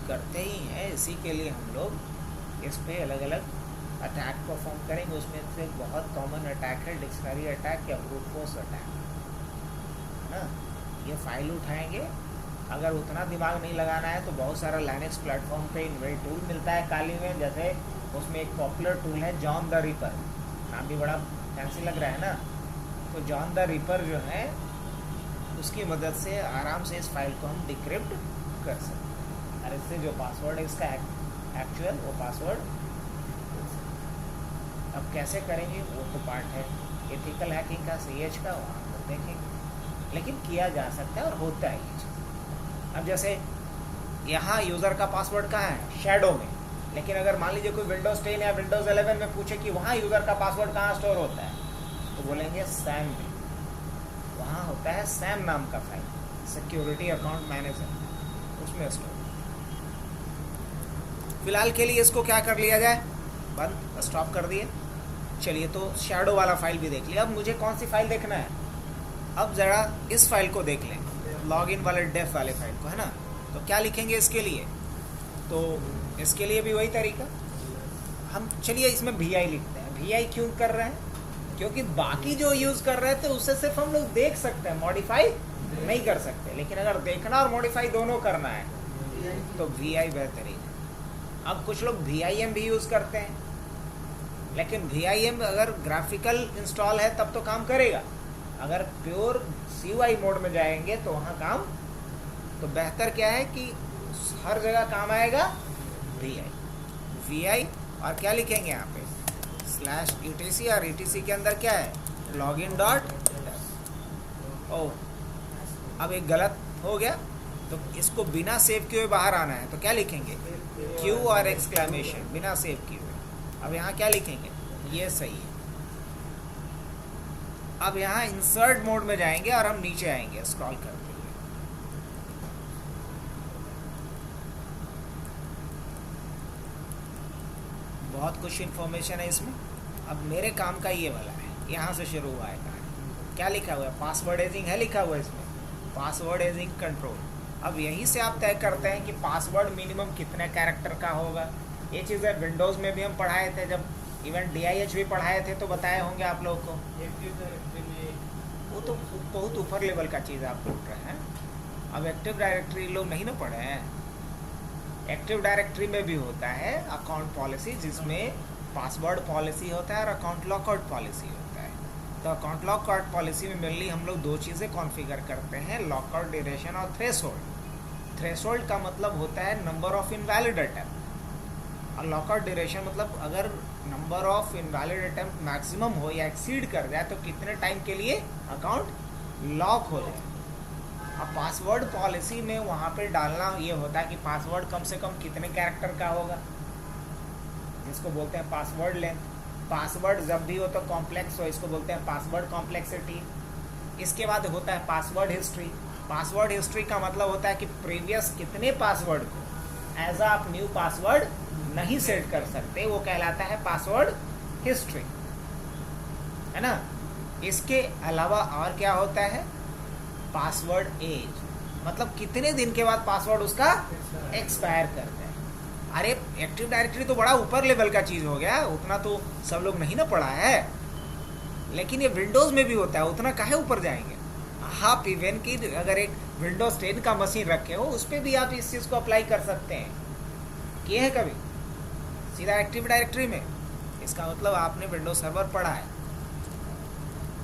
करते ही हैं। इसी के लिए हम लोग इस पे अलग अलग अटैक परफॉर्म करेंगे। उसमें से बहुत कॉमन अटैक है डिक्शनरी अटैक या ब्रूट फोर्स अटैक, है ना। ये फाइल उठाएंगे, अगर उतना दिमाग नहीं लगाना है तो बहुत सारा लाइनक्स प्लेटफॉर्म पे इनबिल्ट टूल मिलता है काली में। जैसे उसमें एक पॉपुलर टूल है जॉन द रिपर, नाम भी बड़ा फैंसी लग रहा है ना। तो जॉन द रिपर जो है उसकी मदद से आराम से इस फाइल को हम डिक्रिप्ट कर सकते हैं, और इससे जो पासवर्ड है इसका एक्चुअल वो पासवर्ड। अब कैसे करेंगे वो तो पार्ट है एथिकल हैकिंग का, CH का, वहाँ पर देखेंगे, लेकिन किया जा सकता है और होता है ये चीज़। अब जैसे यहाँ यूज़र का पासवर्ड कहाँ है? शैडो में। लेकिन अगर मान लीजिए कोई विंडोज़ 10 या विंडोज़ 11 में पूछे कि वहाँ यूज़र का पासवर्ड कहाँ स्टोर होता है, तो बोलेंगे सैम में। वहाँ होता है सैम नाम का फाइल, सिक्योरिटी अकाउंट मैनेजर, उसमें स्टोर। फिलहाल के लिए इसको क्या कर लिया जाए, बंद, स्टॉप कर दिए। चलिए तो शैडो वाला फाइल भी देख लिया। अब मुझे कौन सी फाइल देखना है, अब ज़रा इस फाइल को देख लें, लॉगिन वाले डेफ वाले फाइल को, है ना। तो क्या लिखेंगे इसके लिए, तो इसके लिए भी वही तरीका, हम चलिए इसमें VI लिखते हैं। VI क्यों कर रहे हैं, क्योंकि बाकी जो यूज़ कर रहे थे उससे सिर्फ हम लोग देख सकते हैं, मॉडिफाई नहीं कर सकते। लेकिन अगर देखना और मॉडिफाई दोनों करना है तो VI बेहतरीन है। अब कुछ लोग VIM भी यूज़ करते हैं, लेकिन VIM अगर ग्राफिकल इंस्टॉल है तब तो काम करेगा, अगर प्योर CUI मोड में जाएंगे तो वहाँ काम, तो बेहतर क्या है कि हर जगह काम आएगा VI। और क्या लिखेंगे यहाँ पे /etc, और etc के अंदर क्या है लॉगिन डॉट। ओह, अब एक गलत हो गया, तो इसको बिना सेव किए हुए बाहर आना है, तो क्या लिखेंगे Q और एक्सक्लेमेशन, बिना सेव किए हुए। अब यहाँ क्या लिखेंगे, ये सही है। अब यहाँ इंसर्ट मोड में जाएंगे और हम नीचे आएंगे स्क्रॉल करते हुए। बहुत कुछ इन्फॉर्मेशन है इसमें। अब मेरे काम का ये वाला है, यहाँ से शुरू हुआ है। क्या लिखा हुआ है, पासवर्ड एजिंग है लिखा हुआ है इसमें, पासवर्ड एजिंग कंट्रोल। अब यहीं से आप तय करते हैं कि पासवर्ड मिनिमम कितने कैरेक्टर का होगा। ये चीज़ें विंडोज़ में भी हम पढ़ाए थे, जब इवन DIH भी पढ़ाए थे तो बताए होंगे आप लोगों को। वो तो बहुत ऊपर लेवल का चीज़ आप बोल रहे हैं। अब एक्टिव डायरेक्टरी लोग नहीं ना पढ़े हैं। एक्टिव डायरेक्टरी में भी होता है अकाउंट पॉलिसी, जिसमें पासवर्ड पॉलिसी होता है और अकाउंट लॉकआउट पॉलिसी होता है। तो अकाउंट लॉकआउट पॉलिसी में मेनली हम लोग दो चीज़ें कॉन्फ़िगर करते हैं, लॉकआउट ड्यूरेशन और थ्रेशोल्ड। थ्रेशोल्ड का मतलब होता है नंबर ऑफ इनवैलिड अटेम्प्ट, और लॉकआउट ड्यूरेशन मतलब अगर number of invalid attempt maximum हो या एक्सीड कर जाए तो कितने टाइम के लिए अकाउंट लॉक हो जाए। अब पासवर्ड पॉलिसी में वहाँ पे डालना ये होता है कि पासवर्ड कम से कम कितने कैरेक्टर का होगा, जिसको बोलते हैं पासवर्ड लेंथ। पासवर्ड जब भी हो तो कॉम्प्लेक्स हो, इसको बोलते हैं पासवर्ड कॉम्प्लेक्सिटी। इसके बाद होता है पासवर्ड हिस्ट्री। पासवर्ड हिस्ट्री का मतलब होता है कि प्रीवियस कितने पासवर्ड को एज आप न्यू पासवर्ड नहीं सेट कर सकते, वो कहलाता है पासवर्ड हिस्ट्री, है ना। इसके अलावा और क्या होता है, पासवर्ड एज, मतलब कितने दिन के बाद पासवर्ड उसका एक्सपायर करता है। अरे एक्टिव डायरेक्टरी तो बड़ा ऊपर लेवल का चीज़ हो गया, उतना तो सब लोग नहीं ना पढ़ा है, लेकिन ये विंडोज़ में भी होता है, उतना काहे ऊपर जाएंगे। आप इवन की अगर एक विंडोज 10 का मशीन रखे हो उस पर भी आप इस चीज़ को अप्लाई कर सकते हैं, किए हैं कभी सीधा एक्टिव डायरेक्टरी में। इसका मतलब आपने विंडोज सर्वर पढ़ा है।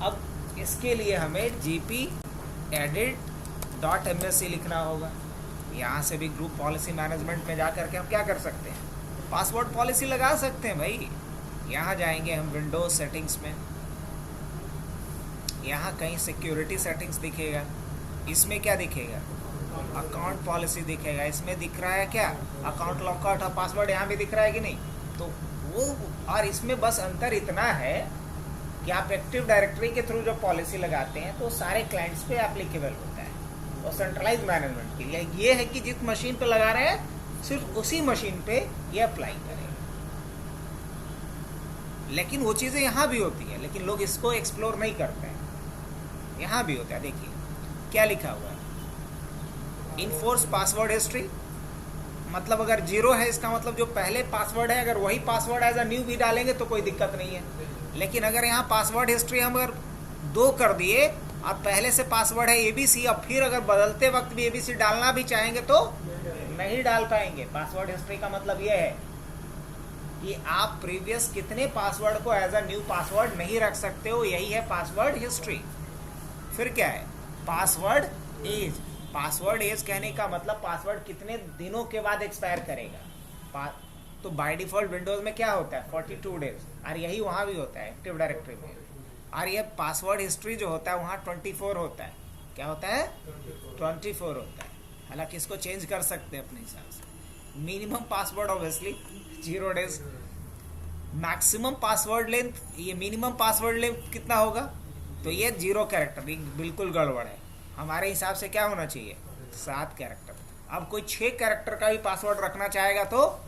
अब इसके लिए हमें gp-edit.msc लिखना होगा। यहाँ से भी ग्रुप पॉलिसी मैनेजमेंट में जा करके हम क्या कर सकते हैं, पासवर्ड पॉलिसी लगा सकते हैं भाई। यहाँ जाएंगे हम विंडोज सेटिंग्स में, यहाँ कहीं सिक्योरिटी सेटिंग्स दिखेगा, इसमें क्या दिखेगा अकाउंट पॉलिसी दिखेगा, इसमें दिख रहा है क्या अकाउंट लॉकआउट और पासवर्ड, यहाँ भी दिख रहा है कि नहीं। तो वो और इसमें बस अंतर इतना है कि आप एक्टिव डायरेक्टरी के थ्रू जो पॉलिसी लगाते हैं तो सारे क्लाइंट्स पे एप्लीकेबल होता है, और सेंट्रलाइज मैनेजमेंट के लिए ये है कि जिस मशीन पे लगा रहे हैं सिर्फ उसी मशीन पे ये अप्लाई करें। लेकिन वो चीज़ें यहाँ भी होती हैं, लेकिन लोग इसको एक्सप्लोर नहीं करते हैं। यहाँ भी होता है, देखिए क्या लिखा हुआ है, इनफोर्स पासवर्ड हिस्ट्री। मतलब अगर 0 है इसका मतलब जो पहले पासवर्ड है अगर वही पासवर्ड एज अ न्यू भी डालेंगे तो कोई दिक्कत नहीं है। लेकिन अगर यहाँ पासवर्ड हिस्ट्री हम अगर 2 कर दिए और पहले से पासवर्ड है ABC, अब फिर अगर बदलते वक्त भी ABC डालना भी चाहेंगे तो नहीं डाल पाएंगे। पासवर्ड हिस्ट्री का मतलब ये है कि आप प्रीवियस कितने पासवर्ड को एज अ न्यू पासवर्ड नहीं रख सकते हो, यही है पासवर्ड हिस्ट्री। फिर क्या है पासवर्ड एज। पासवर्ड एज कहने का मतलब पासवर्ड कितने दिनों के बाद एक्सपायर करेगा। तो बाय डिफॉल्ट विंडोज में क्या होता है 42 डेज, और यही वहाँ भी होता है एक्टिव डायरेक्टरी में। और ये पासवर्ड हिस्ट्री जो होता है वहाँ 24 होता है। क्या होता है 24 होता है। हालांकि इसको चेंज कर सकते हैं अपने हिसाब से। Minimum password obviously 0 days, maximum password length, ये मिनिमम पासवर्ड लेंथ कितना होगा, तो ये 0 कैरेक्टर, बिल्कुल गड़बड़ है। हमारे हिसाब से क्या होना चाहिए 7 कैरेक्टर। अब कोई 6 कैरेक्टर का भी पासवर्ड रखना चाहेगा तो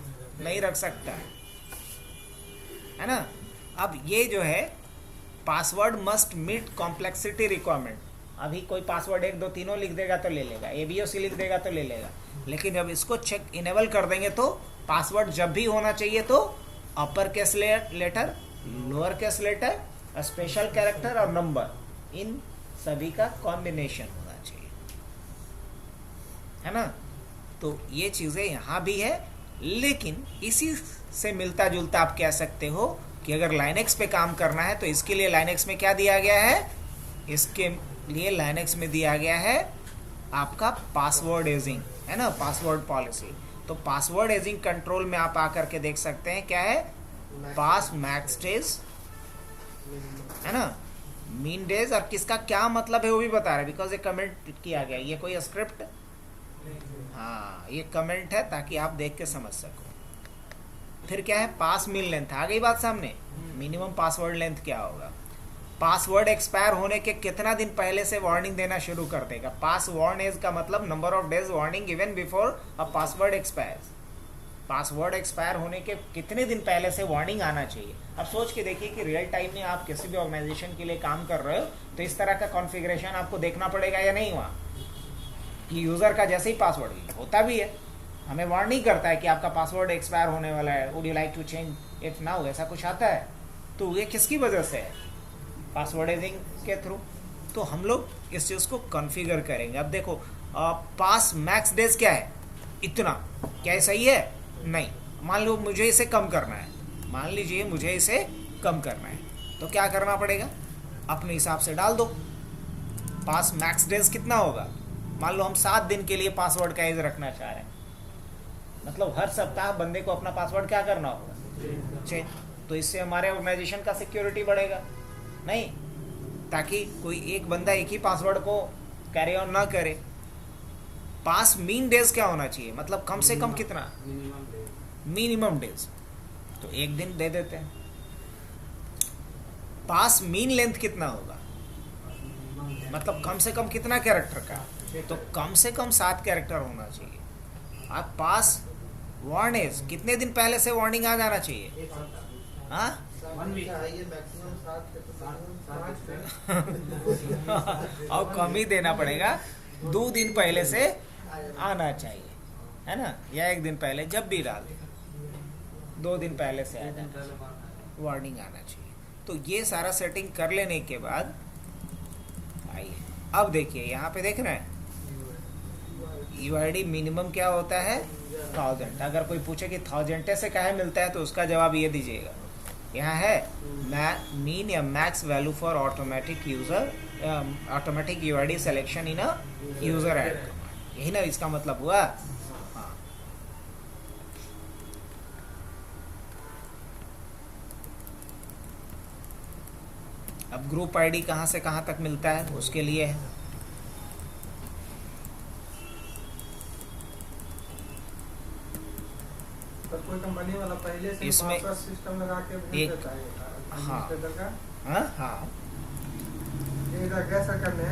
नहीं रख सकता है ना। अब ये जो है password must meet complexity requirement. अभी कोई पासवर्ड 1 2 3 लिख देगा तो ले लेगा, ABOC लिख देगा तो ले लेगा, लेकिन जब इसको चेक इनेबल कर देंगे तो पासवर्ड जब भी होना चाहिए तो upper case letter, lower case letter, special character और नंबर, इन सभी का कॉम्बिनेशन होना चाहिए, है ना। तो ये चीज़ें यहाँ भी है, लेकिन इसी से मिलता जुलता आप कह सकते हो कि अगर लाइनेक्स पे काम करना है तो इसके लिए लाइनेक्स में क्या दिया गया है, इसके लिए लाइनेक्स में दिया गया है आपका पासवर्ड एजिंग, है ना, पासवर्ड पॉलिसी। तो पासवर्ड एजिंग कंट्रोल में आप आकर के देख सकते हैं क्या है, पास मैक्स डेज, है ना, मीन डेज, और किसका क्या मतलब है वो भी बता रहा है, बिकॉज ये कमेंट किया गया, ये कोई स्क्रिप्ट, हाँ ये कमेंट है ताकि आप देख के समझ सको। फिर क्या है, पास मीन लेंथ, आ गई बात सामने, मिनिमम पासवर्ड लेंथ क्या होगा। पासवर्ड एक्सपायर होने के कितना दिन पहले से वार्निंग देना शुरू कर देगा। पास वार्न एज का मतलब number of days warning given before a password expires. Password expire होने के कितने दिन पहले से वार्निंग आना चाहिए। अब सोच के देखिए कि रियल टाइम में आप किसी भी ऑर्गेनाइजेशन के लिए काम कर रहे हो तो इस तरह का कॉन्फ़िगरेशन आपको देखना पड़ेगा या नहीं, वहाँ कि यूज़र का जैसे ही पासवर्ड होता भी है हमें वार्निंग करता है कि आपका पासवर्ड एक्सपायर होने वाला है, would you like to change it now, ऐसा कुछ आता है। तो ये किसकी वजह से है, पासवर्ड एजिंग के थ्रू। तो हम लोग इस चीज़ को कॉन्फ़िगर करेंगे। अब देखो पास मैक्स डेज क्या है, इतना, क्या सही है, नहीं, मान लो मुझे इसे कम करना है, मान लीजिए मुझे इसे कम करना है, तो क्या करना पड़ेगा, अपने हिसाब से डाल दो। पास मैक्स डेज कितना होगा, मान लो हम 7 दिन के लिए पासवर्ड का एज रखना चाह रहे हैं, मतलब हर सप्ताह बंदे को अपना पासवर्ड क्या करना होगा, चेंज। तो इससे हमारे ऑर्गेनाइजेशन का सिक्योरिटी बढ़ेगा नहीं, ताकि कोई एक बंदा एक ही पासवर्ड को कैरी ऑन ना करे। पास मीन डेज क्या होना चाहिए, मतलब कम से कम कितना, मिनिमम डेज, तो 1 दिन दे देते हैं। पास मीन लेंथ कितना होगा, मतलब कम से कम कितना कैरेक्टर का, तो कम से कम 7 कैरेक्टर होना चाहिए। आप पास वार्न एज, कितने दिन पहले से वार्निंग आ जाना चाहिए, हाँ अब कम ही देना पड़ेगा, 2 दिन पहले से आना चाहिए, है ना, या 1 दिन पहले, जब भी डाल 2 दिन पहले से आ जाना, वार्निंग आना चाहिए। तो ये सारा सेटिंग कर लेने के बाद आइए अब देखिए यहाँ पे देख रहे हैं UID मिनिमम क्या होता है 1000। अगर कोई पूछे कि 1000 से काहे मिलता है तो उसका जवाब ये दीजिएगा, यहाँ है मीन या max value for automatic user, automatic UID selection in a user add command, यही ना इसका मतलब हुआ। हाँ अब ग्रुप ID कहाँ से कहाँ तक मिलता है उसके लिए है, कोई कंपनी वाला पहले से इसमें सिस्टम लगा के एक, हाँ हाँ कैसा करने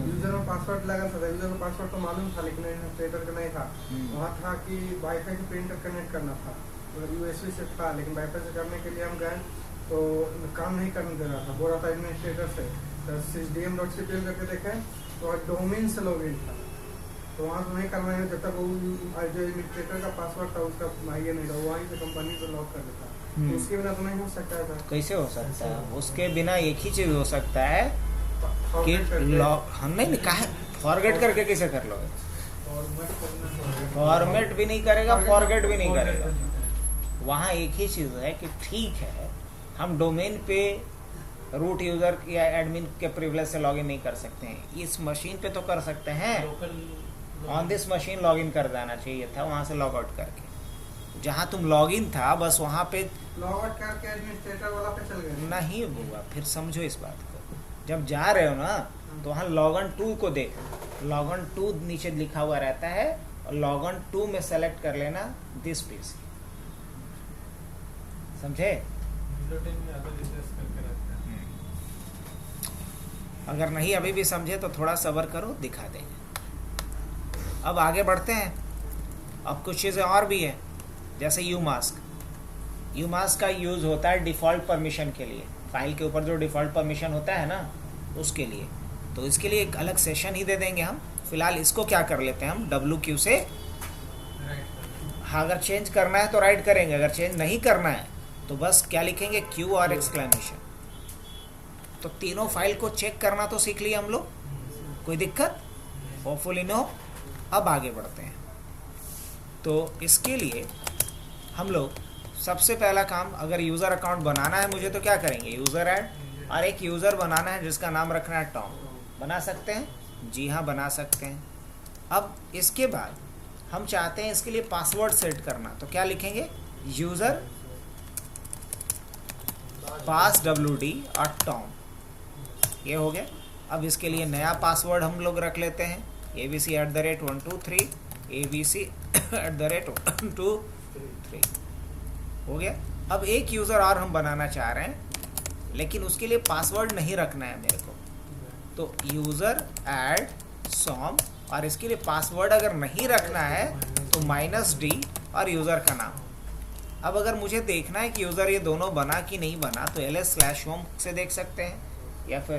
यूजर में पासवर्ड लगा था, यूजर में पासवर्ड तो मालूम था लेकिन एडमिनिस्ट्रेटर का नहीं था। वहाँ था कि वाईफाई से प्रिंटर कनेक्ट करना था, USB से था, लेकिन वाईफाई से करने के लिए हम गए तो काम नहीं करने दे रहा था, बोल रहा था एडमिनिस्ट्रेटर से। तो system.cpl करके देखें तो डोमेन से लॉगिन था, तो वहाँ से नहीं करना है जब तक वो जो एडमिनिस्ट्रेटर का पासवर्ड था उसका ये नहीं था, वहीं से कंपनी को लॉक कर देता। तो उसके बिना तो नहीं हो सकता था। कैसे हो सकता है, उसके बिना एक ही चीज़ हो सकता है कि लॉक, हम नहीं कहा फॉरगेट करके कैसे कर लोगे, फॉर्मेट भी नहीं करेगा, फॉरगेट भी नहीं करेगा। वहाँ एक ही चीज़ है कि ठीक है हम डोमेन पे रूट यूज़र या एडमिन के प्रिविलेज से लॉगिन नहीं कर सकते हैं, इस मशीन पे तो कर सकते हैं। ऑन दिस मशीन लॉगिन कर जाना चाहिए था, वहाँ से लॉग आउट करके जहाँ तुम लॉगिन था बस वहाँ पे लॉग आउट करके एडमिनिस्ट्रेटर वाला पे चल गए। नहीं हुआ, फिर समझो इस बात को, जब जा रहे हो ना तो वहाँ लॉगन 2 को देखो, लॉगन 2 नीचे लिखा हुआ रहता है और लॉगन 2 में सेलेक्ट कर लेना दिस पीसी, समझे। अगर नहीं अभी भी समझे तो थोड़ा सब्र करो, दिखा देंगे। अब आगे बढ़ते हैं, अब कुछ चीज़ें और भी हैं। जैसे यूमास्क का यूज़ होता है डिफ़ॉल्ट परमिशन के लिए, फाइल के ऊपर जो डिफ़ॉल्ट परमिशन होता है ना उसके लिए। तो इसके लिए एक अलग सेशन ही दे देंगे हम। फिलहाल इसको क्या कर लेते हैं हम, WQ से हाँ, अगर चेंज करना है तो राइट करेंगे, अगर चेंज नहीं करना है तो बस क्या लिखेंगे, Q और एक्सक्लेमेशन। तो तीनों फाइल को चेक करना तो सीख लिया हम लोग, कोई दिक्कत? Hopefully no. अब आगे बढ़ते हैं। तो इसके लिए हम लोग सबसे पहला काम, अगर यूज़र अकाउंट बनाना है मुझे तो क्या करेंगे, यूज़र ऐड, और एक यूज़र बनाना है जिसका नाम रखना है टॉम। बना सकते हैं? जी हाँ, बना सकते हैं। अब इसके बाद हम चाहते हैं इसके लिए पासवर्ड सेट करना, तो क्या लिखेंगे, यूज़र पास WD और टॉम, ये हो गया। अब इसके लिए नया पासवर्ड हम लोग रख लेते हैं, abc@123 abc@123 हो गया। अब एक यूज़र और हम बनाना चाह रहे हैं, लेकिन उसके लिए पासवर्ड नहीं रखना है मेरे को, तो यूज़र ऐड सॉम, और इसके लिए पासवर्ड अगर नहीं रखना है तो -d और यूज़र का नाम। अब अगर मुझे देखना है कि यूज़र ये दोनों बना कि नहीं बना, तो ls/home से देख सकते हैं, या फिर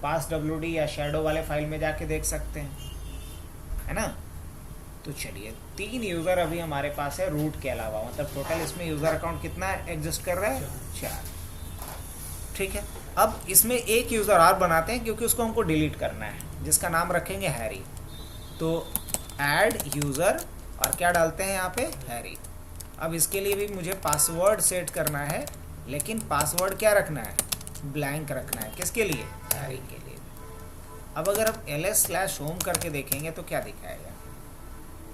पास WD या शैडो वाले फाइल में जाके देख सकते हैं, है ना। तो चलिए 3 यूज़र अभी हमारे पास है रूट के अलावा, मतलब टोटल इसमें यूज़र अकाउंट कितना एग्जिस्ट कर रहा है, 4। ठीक है। अब इसमें एक यूज़र और बनाते हैं क्योंकि उसको हमको डिलीट करना है, जिसका नाम रखेंगे हैरी। तो ऐड यूज़र और क्या डालते हैं यहाँ पे, हैरी। अब इसके लिए भी मुझे पासवर्ड सेट करना है, लेकिन पासवर्ड क्या रखना है, ब्लैंक रखना है। किसके लिए, हैरी के लिए। अब अगर हम ls/home करके देखेंगे तो क्या दिखाएगा,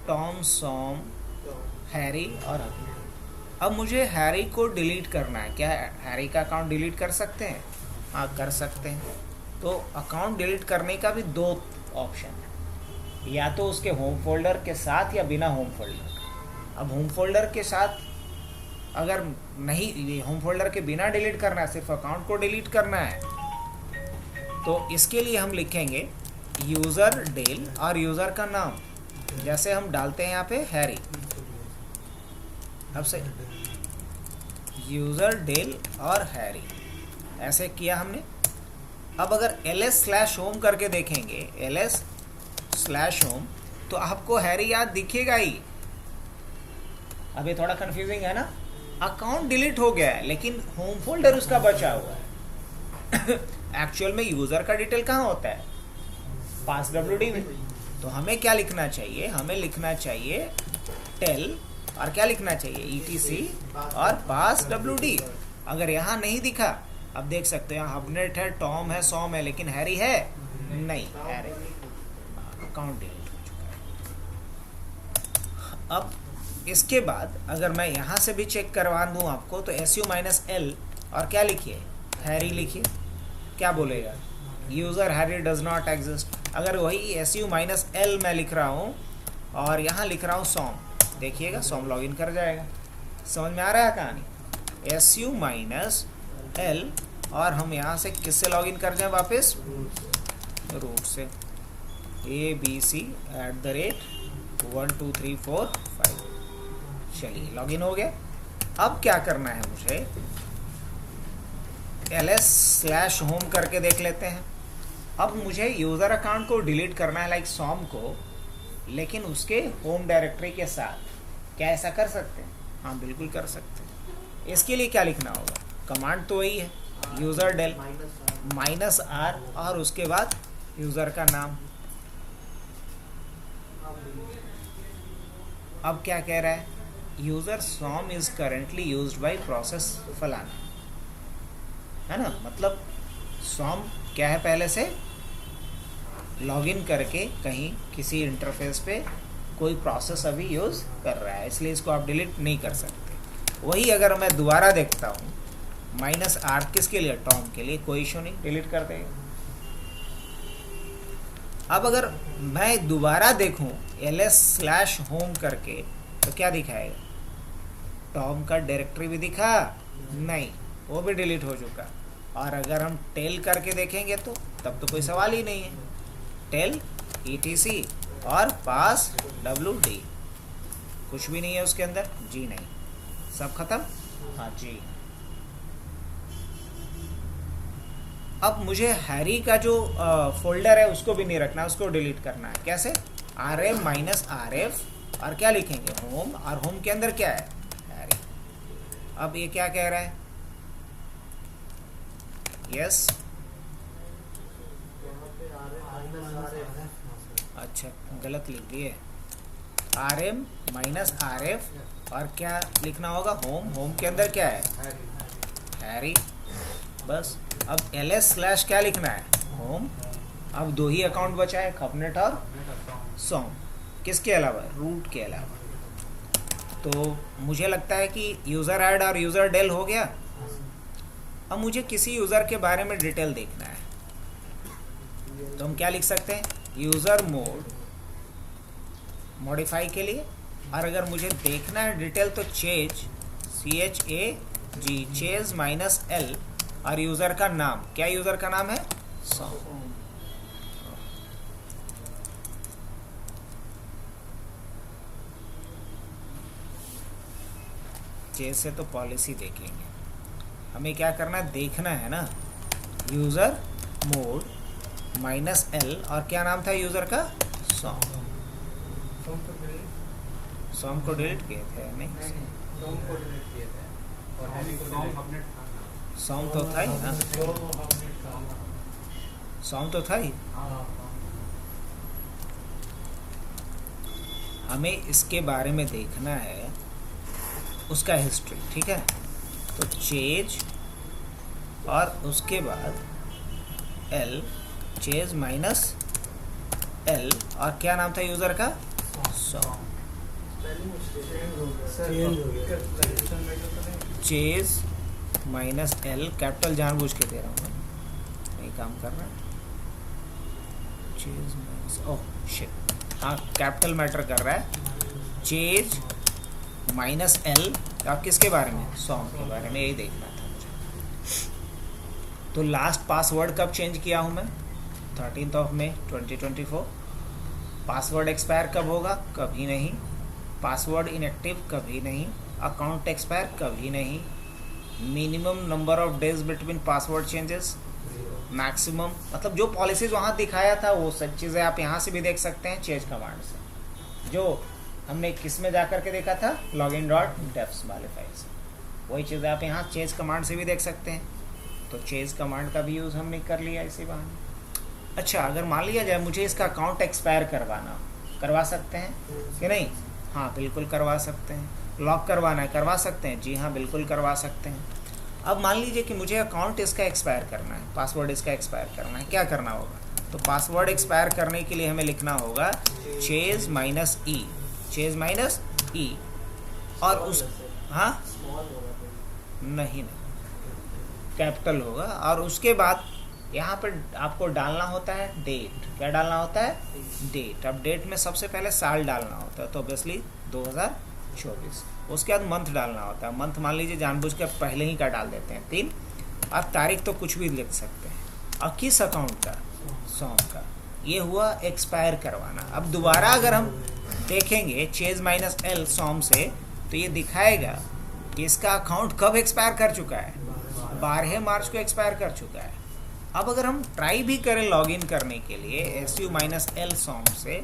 टॉम, सॉम, हैरी और अभी। अब मुझे हैरी को डिलीट करना है, क्या हैरी का अकाउंट डिलीट कर सकते हैं? हाँ, कर सकते हैं। तो अकाउंट डिलीट करने का भी 2 ऑप्शन है, या तो उसके होम फोल्डर के साथ या बिना होम फोल्डर। अब होम फोल्डर के साथ अगर नहीं, होम फोल्डर के बिना डिलीट करना है, सिर्फ अकाउंट को डिलीट करना है, तो इसके लिए हम लिखेंगे यूज़र डेल और यूज़र का नाम, जैसे हम डालते हैं यहाँ पे हैरी। अब से यूज़र डेल और हैरी ऐसे किया हमने। अब अगर ls/home करके देखेंगे, ls/home, तो आपको हैरी याद दिखेगा ही। अब ये थोड़ा कंफ्यूजिंग है ना, अकाउंट डिलीट हो गया है लेकिन होम फोल्डर उसका बचा हुआ है। एक्चुअल में यूज़र का डिटेल कहाँ होता है, पास WD में। तो हमें क्या लिखना चाहिए, हमें लिखना चाहिए टेल, और क्या लिखना चाहिए, etc और पास WD। अगर यहाँ नहीं दिखा, अब देख सकते हैं हबनेट है, टॉम है, सॉम है, लेकिन हैरी है नहीं, हैरी अकाउंट डिलीट हो चुका है। अब इसके बाद अगर मैं यहाँ से भी चेक करवा दूँ आपको, तो su-l और क्या लिखिए, हैरी लिखिए। क्या बोलेगा, user Harry does not exist. अगर वही su-l मैं लिख रहा हूँ और यहाँ लिख रहा हूँ सॉम, देखिएगा सॉम लॉगिन कर जाएगा। समझ में आ रहा है कहानी, su-l, और हम यहाँ से किससे लॉगिन कर जाएं, वापस रूट से, abc@12345। चलिए लॉगिन हो गया। अब क्या करना है मुझे, ls/home करके देख लेते हैं। अब मुझे यूज़र अकाउंट को डिलीट करना है, लाइक सॉम को, लेकिन उसके होम डायरेक्टरी के साथ। क्या ऐसा कर सकते हैं? हाँ, बिल्कुल कर सकते हैं। इसके लिए क्या लिखना होगा, कमांड तो वही है, यूज़र डेल -r और उसके बाद यूज़र का नाम। अब क्या कह रहा है, user some is currently used by process फलाना, है ना। मतलब सॉम क्या है, पहले से लॉगिन करके कहीं किसी इंटरफेस पे कोई प्रोसेस अभी यूज़ कर रहा है, इसलिए इसको आप डिलीट नहीं कर सकते। वही अगर मैं दोबारा देखता हूँ, -r किसके लिए, टॉम के लिए, कोई इशू नहीं, डिलीट कर देगा। अब अगर मैं दोबारा देखूँ ls/home करके, तो क्या दिखाएगा, टॉम का डायरेक्टरी भी दिखा नहीं, वो भी डिलीट हो चुका। और अगर हम टेल करके देखेंगे तो तब तो कोई सवाल ही नहीं है, टेल etc और पास WD, कुछ भी नहीं है उसके अंदर, जी नहीं। सब खत्म? हाँ जी। अब मुझे हैरी का जो फोल्डर है उसको भी नहीं रखना, उसको डिलीट करना है। कैसे? rm माइनस rf और क्या लिखेंगे? होम, और होम के अंदर क्या है? हैरी। अब ये क्या कह रहा है? यस, अच्छा गलत लिख दिए। rm माइनस rf और क्या लिखना होगा? होम। होम के अंदर क्या है? हैरी। बस। अब ls स्लैश क्या लिखना है? होम। अब दो ही अकाउंट बचा है, खपनेट और सॉम। किसके अलावा? रूट के अलावा। तो मुझे लगता है कि यूज़र ऐड और यूज़र डेल हो गया। अब मुझे किसी यूज़र के बारे में डिटेल देखना है, तो हम क्या लिख सकते हैं? यूज़र मोड मॉडिफाई के लिए। और अगर मुझे देखना है डिटेल तो chase CHAG chase minus L और यूज़र का नाम क्या? यूज़र का नाम है सॉम। चेज से तो पॉलिसी देखेंगे, हमें क्या करना है? देखना है ना। यूज़र मोड माइनस L और क्या नाम था यूज़र का? सॉम। सॉम को डिलीट किए थे? नहीं, सॉम तो था ही ना। सॉम तो था ही। हमें इसके बारे में देखना है, उसका हिस्ट्री। ठीक है, तो चेज और उसके बाद L, चेज माइनस L और क्या नाम था यूज़र का? सॉम। चेज माइनस L कैपिटल जानबूझ के दे रहा हूँ, नहीं काम कर रहा है। चेज माइनस, ओह शिट, हाँ कैपिटल मैटर कर रहा है। चेज माइनस L आप किसके बारे में? सॉम के बारे में, यही देखना था मुझे। तो लास्ट पासवर्ड कब चेंज किया हूँ मैं? 13 मई 2024। पासवर्ड एक्सपायर कब होगा? कभी नहीं। पासवर्ड इनएक्टिव कभी नहीं। अकाउंट एक्सपायर कभी नहीं। Minimum number of days between password changes maximum, मतलब जो पॉलिसीज वहाँ दिखाया था वो सब चीज़ें आप यहाँ से भी देख सकते हैं चेंज कमांड से। जो हमने किस में जा कर के देखा था? login.defs वाले फाइल से, वही चीज़ें आप यहाँ चेंज कमांड से भी देख सकते हैं। तो चेंज कमांड का भी यूज़ हमने कर लिया इसी बहाने। अच्छा, अगर मान लिया जाए मुझे इसका अकाउंट एक्सपायर करवाना, करवा सकते हैं कि नहीं? हाँ बिल्कुल करवा सकते हैं। लॉक करवाना है, करवा सकते हैं? जी हाँ बिल्कुल करवा सकते हैं। अब मान लीजिए कि मुझे अकाउंट इसका एक्सपायर करना है, पासवर्ड इसका एक्सपायर करना है, क्या करना होगा? तो पासवर्ड एक्सपायर करने के लिए हमें लिखना होगा चेज माइनस ई, चेज माइनस ई और उस, हाँ नहीं कैपिटल होगा। और उसके बाद यहाँ पर आपको डालना होता है डेट। क्या डालना होता है? डेट। अब डेट में सबसे पहले साल डालना होता है, तो ऑब्वियसली 2024। उसके बाद मंथ डालना होता है। मंथ मान लीजिए जानबूझ के पहले ही का डाल देते हैं 3, और तारीख तो कुछ भी लिख सकते हैं। और किस अकाउंट का? सॉम का। ये हुआ एक्सपायर करवाना। अब दोबारा अगर हम देखेंगे चेज माइनस L सॉम से, तो ये दिखाएगा कि इसका अकाउंट कब एक्सपायर कर चुका है? 12 मार्च को एक्सपायर कर चुका है। अब अगर हम ट्राई भी करें लॉगिन करने के लिए SU माइनस L सॉम से,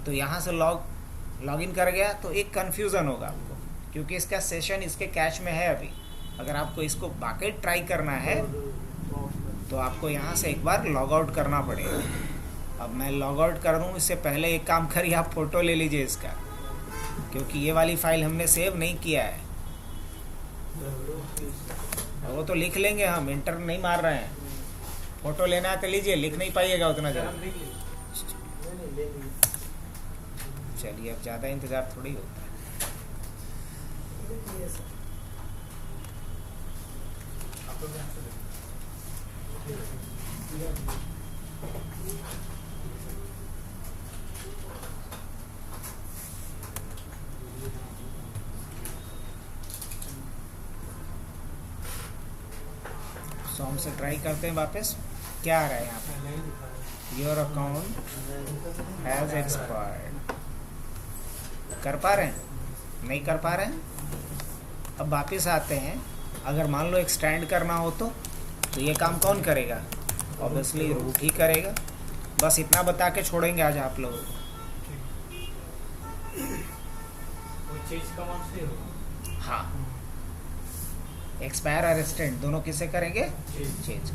तो यहाँ से लॉगिन कर गया तो एक कन्फ्यूज़न होगा आपको, क्योंकि इसका सेशन इसके कैश में है अभी। अगर आपको इसको बाकी ट्राई करना है तो आपको यहाँ से एक बार लॉग आउट करना पड़ेगा। अब मैं लॉग आउट कर दूँ, इससे पहले एक काम करिए, आप फ़ोटो ले लीजिए इसका, क्योंकि ये वाली फाइल हमने सेव नहीं किया है। वो तो लिख लेंगे हम, इंटर नहीं मार रहे हैं। फ़ोटो लेना है तो लीजिए, लिख नहीं पाइएगा उतना ज़्यादा। चलिए, अब ज़्यादा इंतज़ार थोड़ी होता है। सॉम से ट्राई करते हैं वापस। क्या आ रहा है यहाँ पे? Your account has expired. कर पा रहे हैं? नहीं कर पा रहे हैं? अब वापस आते हैं, अगर मान लो एक्सटेंड करना हो तो ये काम कौन करेगा? ऑब्वियसली रूट ही करेगा। बस इतना बता के छोड़ेंगे आज आप लोगों को। हाँ, एक्सपायर और एक्सटेंड दोनों किससे करेंगे? Change.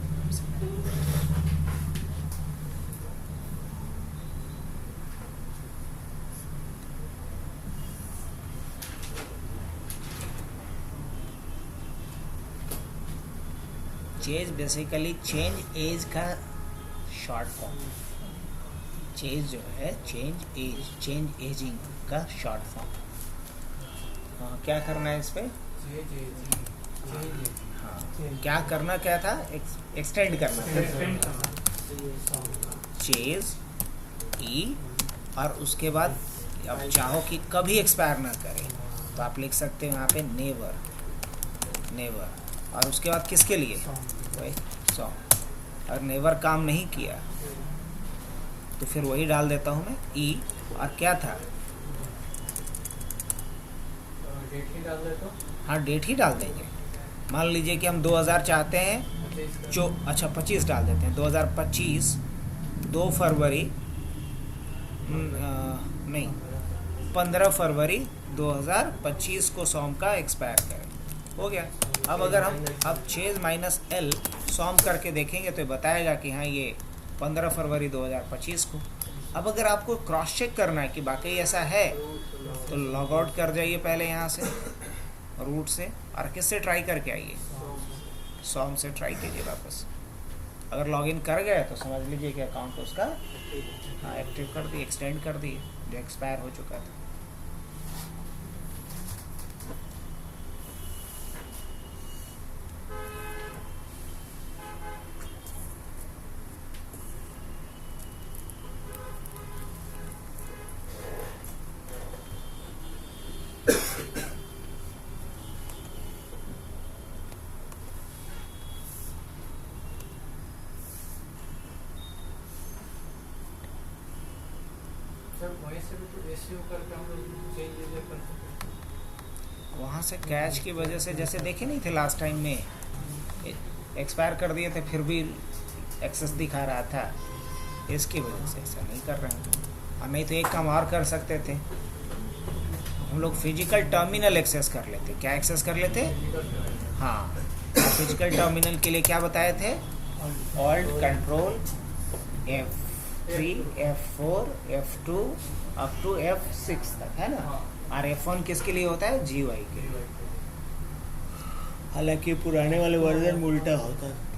Change basically change age का शॉर्ट फॉर्म। चेंज जो है चेंज एज, चेंज एजिंग का शॉर्ट फॉर्म। हाँ, क्या करना है इस पे? हाँ, क्या करना क्या था? एक्सटेंड करना। चेंज ई और उसके बाद अब चाहो कि कभी एक्सपायर ना करे तो आप लिख सकते हो यहाँ पे नेवर, नेवर। और उसके बाद किसके लिए? वही सॉन्ग। और नेवर काम नहीं किया तो फिर वही डाल देता हूँ मैं ई। और क्या था? डेट ही डाल देता हूँ। हाँ, डेट ही डाल देंगे। मान लीजिए कि हम 2000 चाहते हैं जो, अच्छा 25 डाल देते हैं। 2025 2 फरवरी नहीं 15 फरवरी 2025 को सॉम का एक्सपायर करें। हो गया। अब अगर हम अब चेंज -L सॉम करके देखेंगे तो बताएगा कि हाँ ये 15 फरवरी 2025 को। अब अगर आपको क्रॉस चेक करना है कि वाकई ऐसा है तो लॉग आउट कर जाइए पहले यहाँ से रूट से, और किससे ट्राई करके आइए? सॉम से ट्राई कीजिए वापस। अगर लॉगिन कर गए तो समझ लीजिए कि अकाउंट उसका हाँ एक्टिव कर दिए, एक्सटेंड कर दिए जो एक्सपायर हो चुका था। वहाँ से कैच की वजह से जैसे देखे नहीं थे लास्ट टाइम में, एक्सपायर कर दिए थे फिर भी एक्सेस दिखा रहा था, इसकी वजह से ऐसा नहीं कर रहे हैं। और नहीं तो एक काम और कर सकते थे, हम लोग फिजिकल टर्मिनल एक्सेस कर लेते। क्या एक्सेस कर लेते? हाँ, फिजिकल टर्मिनल के लिए क्या बताए थे? Alt control F3 F4 F2 up to F6 तक, है ना। और F1 किसके लिए होता है? GUI के लिए। हालांकि पुराने वाले वर्जन में उल्टा होता है।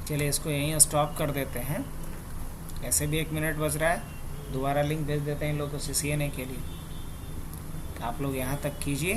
चलिए इसको यहीं स्टॉप कर देते हैं। ऐसे भी 1 मिनट बच रहा है। दोबारा लिंक भेज देते हैं इन लोगों को CCNA के लिए। आप लोग यहाँ तक कीजिए।